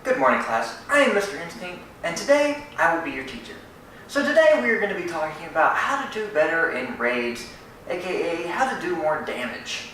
Good morning, class. I am Mr. Instinct, and today I will be your teacher. So today we are going to be talking about how to do better in raids, aka how to do more damage.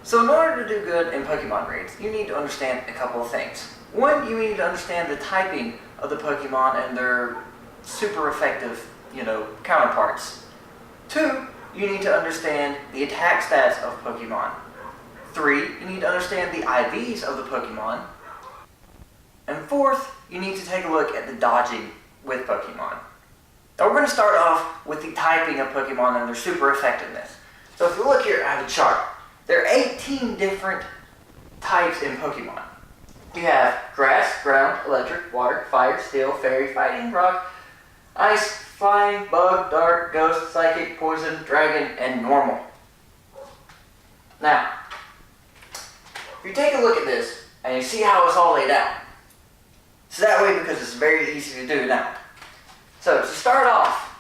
So in order to do good in Pokemon raids, you need to understand a couple of things. One, you need to understand the typing of the Pokemon and their super effective, counterparts. Two, you need to understand the attack stats of Pokemon. Three, you need to understand the IVs of the Pokemon. And fourth, you need to take a look at the dodging with Pokemon. Now we're going to start off with the typing of Pokemon and their super effectiveness. So if you look here, I have a chart. There are 18 different types in Pokemon. You have grass, ground, electric, water, fire, steel, fairy, fighting, rock, ice, flying, bug, dark, ghost, psychic, poison, dragon, and normal. Now, if you take a look at this and you see how it's all laid out, so that way, because it's very easy to do now. So to start off,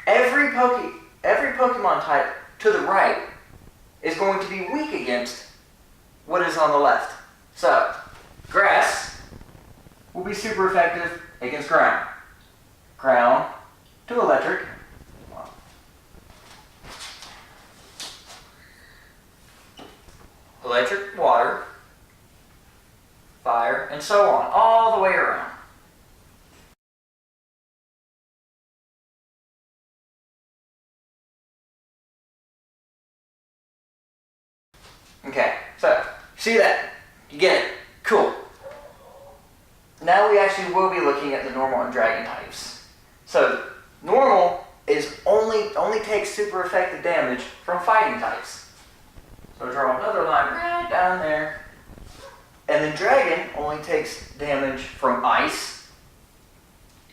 every Pokemon type to the right is going to be weak against what is on the left. So grass will be super effective against ground. Ground to electric. Electric, water, fire, and so on, all the way around. Okay, so, see that? You get it? Cool. Now we actually will be looking at the normal and dragon types. So, normal is only takes super effective damage from fighting types. So draw another line right down there. And then dragon only takes damage from ice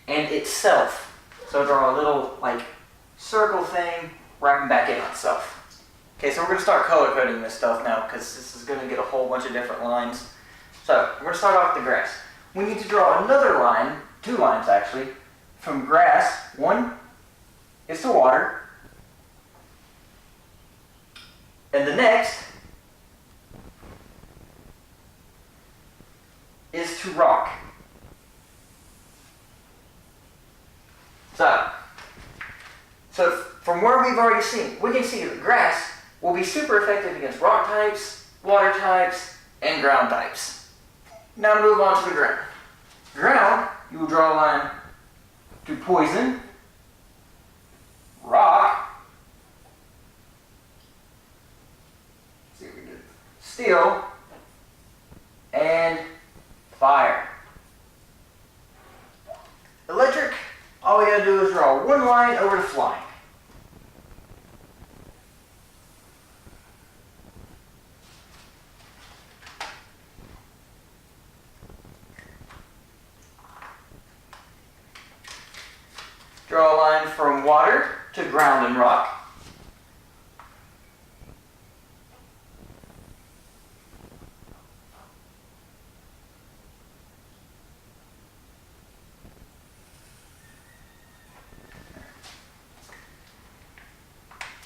and itself. So draw a little circle thing, wrapping back in on itself. Okay, so we're going to start color coding this stuff now because this is going to get a whole bunch of different lines. So we're going to start off with the grass. We need to draw another line, two lines actually, from grass. One is to water, and the next is to rock. So from where we've already seen, we can see that grass will be super effective against rock types, water types, and ground types. Now move on to the ground. Ground, you will draw a line to poison, rock, let's see what we did, steel, and fire. Electric, all we gotta do is draw one line over to flying. Draw a line from water to ground and rock.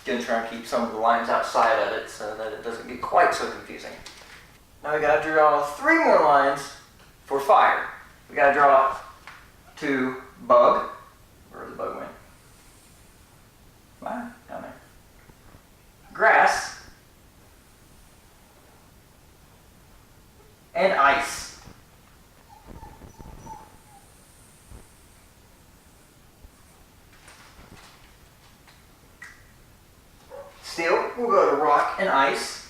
Gonna try and keep some of the lines outside of it so that it doesn't get quite so confusing. Now we gotta draw 3 more lines for fire. We gotta draw to bug. Where the bug went? Fire? Down there. Grass. And ice. Steel, we'll go to rock and ice.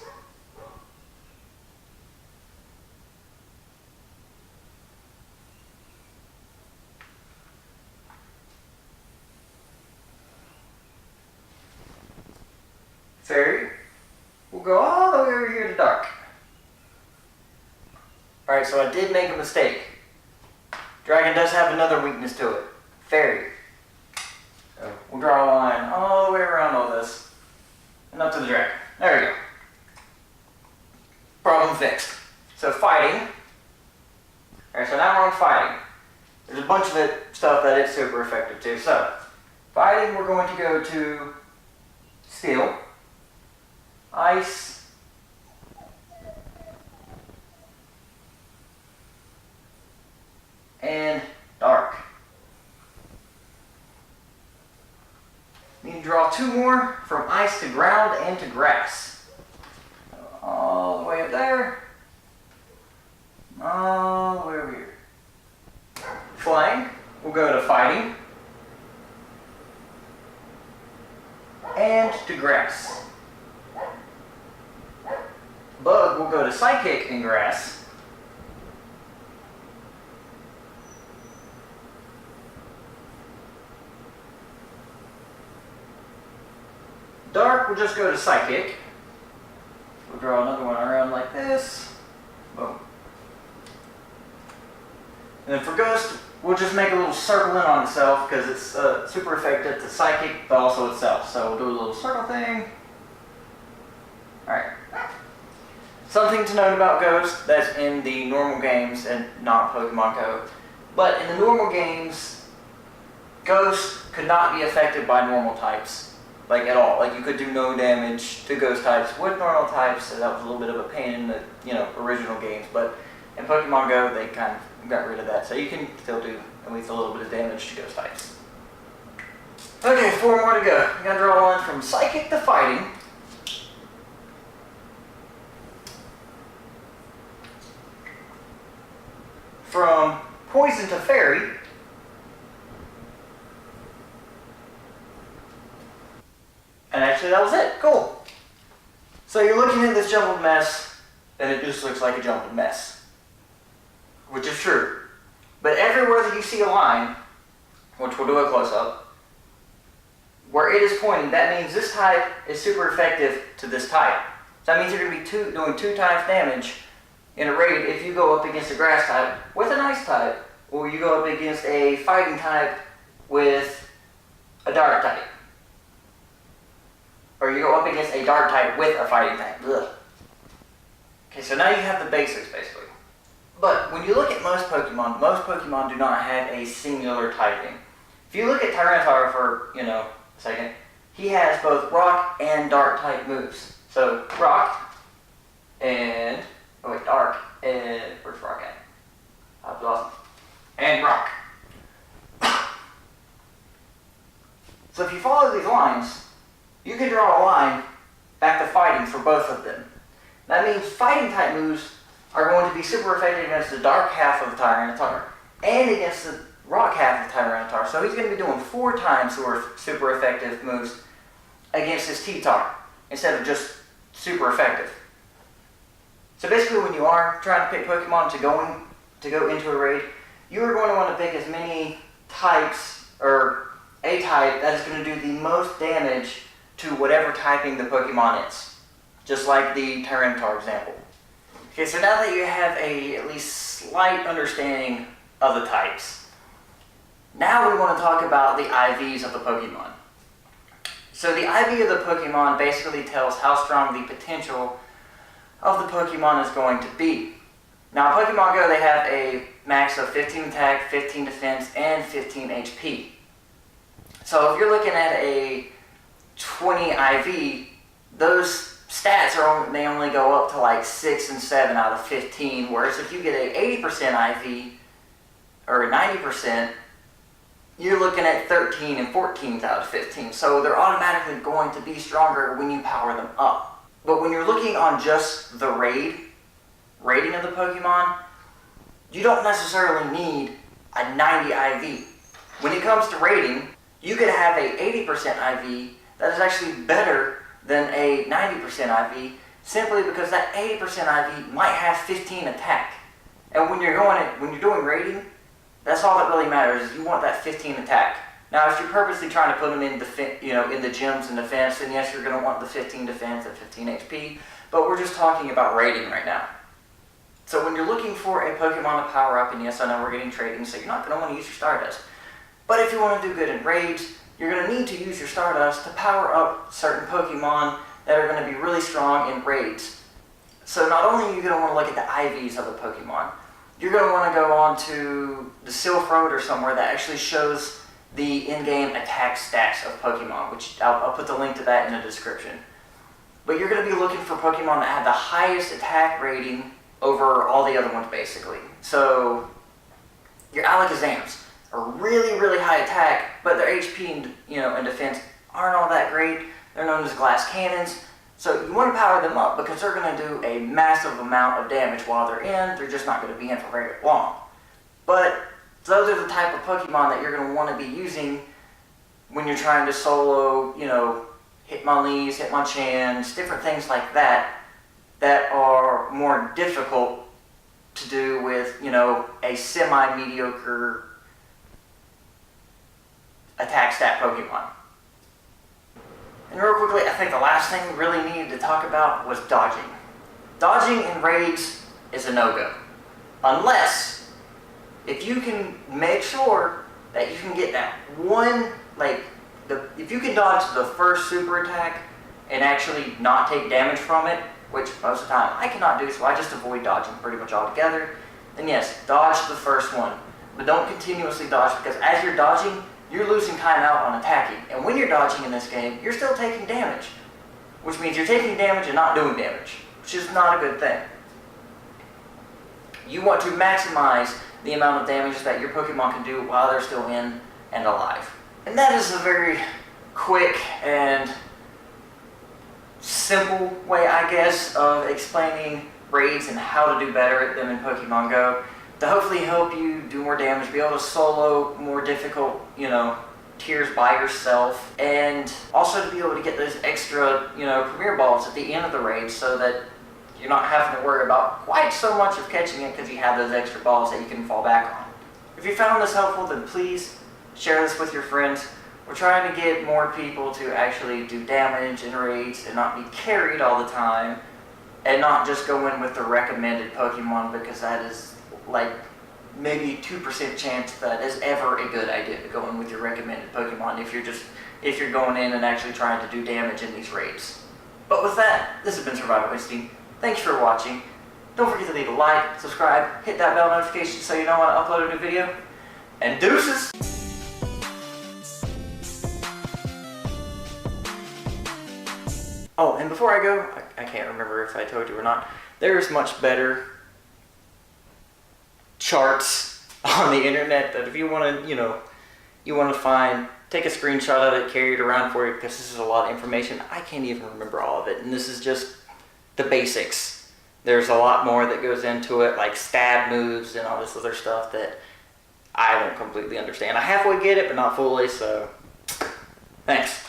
Fairy, we'll go all the way over here to dark. Alright, so I did make a mistake. Dragon does have another weakness to it. Fairy. So we'll draw a line all the way around all this. And up to the dragon. There we go. Problem fixed. So fighting. Alright, so now we're on fighting. There's a bunch of stuff that is super effective too. So, fighting, we're going to go to steel, ice, 2 more from ice to ground and to grass. All the way up there. All the way over here. Flying, we'll go to fighting. And to grass. Bug will go to psychic and grass. Dark will just go to psychic. We'll draw another one around like this. Boom. And then for ghost, we'll just make a little circle in on itself because it's super effective to psychic, but also itself. So we'll do a little circle thing. Alright. Something to note about Ghost that's in the normal games and not Pokemon Go. But in the normal games, Ghost could not be affected by normal types. Like at all. Like you could do no damage to Ghost types with normal types, so that was a little bit of a pain in the original games. But in Pokemon Go, they kind of got rid of that. So you can still do at least a little bit of damage to Ghost types. Okay, 4 more to go. I'm going to draw one from Psychic to Fighting. From Poison to Fairy. And actually that was it. Cool. So you're looking at this jumbled mess, and it just looks like a jumbled mess. Which is true. But everywhere that you see a line, which we'll do a close-up, where it is pointing, that means this type is super effective to this type. So that means you're going to be doing 2 times damage in a raid if you go up against a grass type with an ice type, or you go up against a fighting type with a dark type. Or you go up against a dark type with a fighting type. Ugh. Okay, so now you have the basics basically. But when you look at most Pokemon do not have a singular typing. If you look at Tyranitar for, a second, he has both rock and dark type moves. So rock and dark and where's rock at? That was awesome. And rock. So if you follow these lines, you can draw a line back to fighting for both of them. That means fighting type moves are going to be super effective against the dark half of the Tyranitar and against the rock half of the Tyranitar. So he's going to be doing 4 times worth super effective moves against his T-Tar instead of just super effective. So basically when you are trying to pick Pokemon to go into a raid, you are going to want to pick as many types, or a type that is going to do the most damage to whatever typing the Pokemon is. Just like the Tyranitar example. Okay, so now that you have at least slight understanding of the types, now we want to talk about the IVs of the Pokemon. So the IV of the Pokemon basically tells how strong the potential of the Pokemon is going to be. Now in Pokemon Go they have a max of 15 attack, 15 defense, and 15 HP. So if you're looking at a 20 IV, those stats they only go up to like 6 and 7 out of 15, whereas if you get a 80% IV or 90%, you're looking at 13 and 14 out of 15. So they're automatically going to be stronger when you power them up. But when you're looking on just the rating of the Pokemon, you don't necessarily need a 90 IV. When it comes to rating, you could have a 80% IV that is actually better than a 90% IV simply because that 80% IV might have 15 attack. And when you're doing rating, that's all that really matters is you want that 15 attack. Now, if you're purposely trying to put them in in the gyms and defense, then yes, you're going to want the 15 defense and 15 HP. But we're just talking about rating right now. So when you're looking for a Pokemon to power up, and yes, I know we're getting trading, so you're not going to want to use your Stardust. But if you want to do good in raids, you're going to need to use your Stardust to power up certain Pokemon that are going to be really strong in raids. So not only are you going to want to look at the IVs of the Pokemon, you're going to want to go on to the SilphRoad or somewhere that actually shows the in-game attack stats of Pokemon, which I'll put the link to that in the description. But you're going to be looking for Pokemon that have the highest attack rating over all the other ones, basically. So your Alakazams are really, really high attack, but their HP and defense aren't all that great. They're known as glass cannons. So you want to power them up because they're going to do a massive amount of damage while they're in. They're just not going to be in for very long. But those are the type of Pokemon that you're going to want to be using when you're trying to solo, you know, Hitmonlees, Hitmonchans, different things like that, that are more difficult to do with, you know, a semi-mediocre attack stat Pokemon. And real quickly, I think the last thing we really needed to talk about was dodging. Dodging in raids is a no-go. Unless, if you can make sure that you can get that one, like, if you can dodge the first super attack and actually not take damage from it, which most of the time I cannot do, so I just avoid dodging pretty much altogether, then yes, dodge the first one. But don't continuously dodge, because as you're dodging, you're losing time out on attacking. And when you're dodging in this game, you're still taking damage. Which means you're taking damage and not doing damage, which is not a good thing. You want to maximize the amount of damage that your Pokemon can do while they're still in and alive. And that is a very quick and simple way, I guess, of explaining raids and how to do better at them in Pokemon Go, to hopefully help you do more damage, be able to solo more difficult, you know, tiers by yourself, and also to be able to get those extra, you know, Premier Balls at the end of the raid so that you're not having to worry about quite so much of catching it because you have those extra balls that you can fall back on. If you found this helpful, then please share this with your friends. We're trying to get more people to actually do damage in raids and not be carried all the time, and not just go in with the recommended Pokemon, because that is like maybe 2% chance that is ever a good idea to go in with your recommended Pokemon if you're going in and actually trying to do damage in these raids. But with that, this has been Srvival. Thanks for watching. Don't forget to leave a like, subscribe, hit that bell notification so you know when I upload a new video. And deuces! Oh, and before I go, I can't remember if I told you or not, there's much better charts on the internet that if you want to, you want to find, take a screenshot of it, carry it around for you, because this is a lot of information. I can't even remember all of it, and this is just the basics. There's a lot more that goes into it, like stab moves and all this other stuff that I don't completely understand. I halfway get it, but not fully, so thanks.